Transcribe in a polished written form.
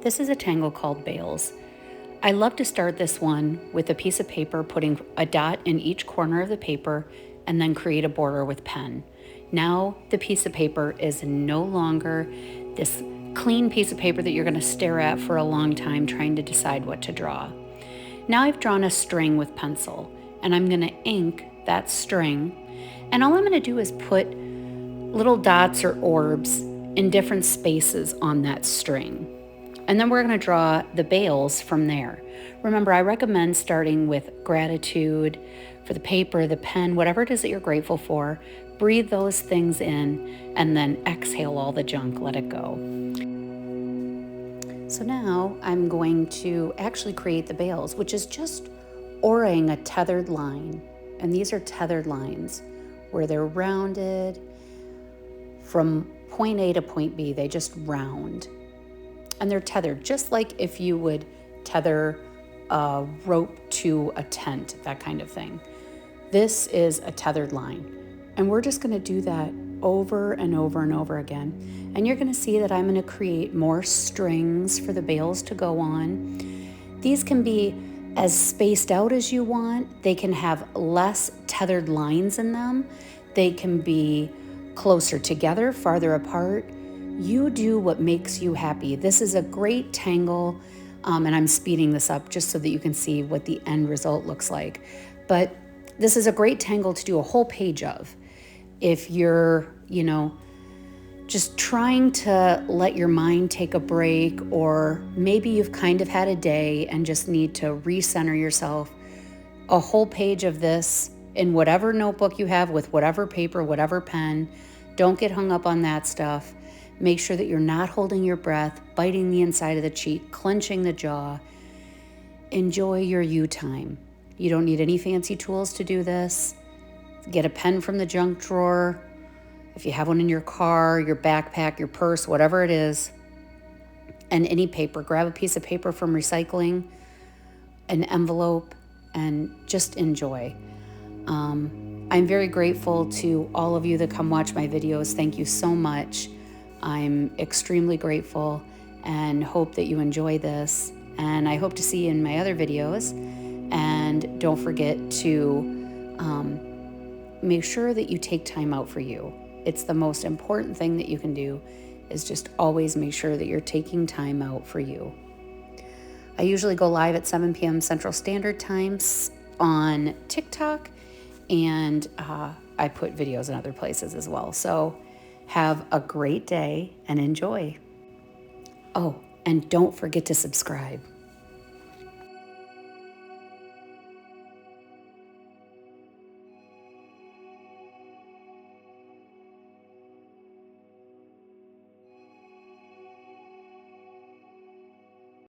This is a tangle called bales. I love to start this one with a piece of paper, putting a dot in each corner of the paper, and then create a border with pen. Now the piece of paper is no longer this clean piece of paper that you're going to stare at for a long time trying to decide what to draw. Now I've drawn a string with pencil, and I'm going to ink that string, and all I'm going to do is put little dots or orbs in different spaces on that string. And then we're going to draw the bales from there. Remember, I recommend starting with gratitude for the paper, the pen, whatever it is that you're grateful for. Breathe those things in and then exhale all the junk, let it go. So now I'm going to actually create the bales, which is just oraing a tethered line. And these are tethered lines where they're rounded from point A to point B. They just round. And they're tethered, just like if you would tether a rope to a tent, that kind of thing. This is a tethered line. And we're just going to do that over and over and over again. And you're going to see that I'm going to create more strings for the bales to go on. These can be as spaced out as you want. They can have less tethered lines in them. They can be closer together, farther apart. You do what makes you happy. This is a great tangle, and I'm speeding this up just so that you can see what the end result looks like. But this is a great tangle to do a whole page of. If you're, just trying to let your mind take a break, or maybe you've kind of had a day and just need to recenter yourself, a whole page of this in whatever notebook you have with whatever paper, whatever pen. Don't get hung up on that stuff. Make sure that you're not holding your breath, biting the inside of the cheek, clenching the jaw. Enjoy your you time. You don't need any fancy tools to do this. Get a pen from the junk drawer. If you have one in your car, your backpack, your purse, whatever it is, and any paper. Grab a piece of paper from recycling, an envelope, and just enjoy. I'm very grateful to all of you that come watch my videos. Thank you so much. I'm extremely grateful and hope that you enjoy this. And I hope to see you in my other videos. And don't forget to make sure that you take time out for you. It's the most important thing that you can do, is just always make sure that you're taking time out for you. I usually go live at 7 p.m. Central Standard Times on TikTok, and I put videos in other places as well. So have a great day and enjoy. Oh, and don't forget to subscribe.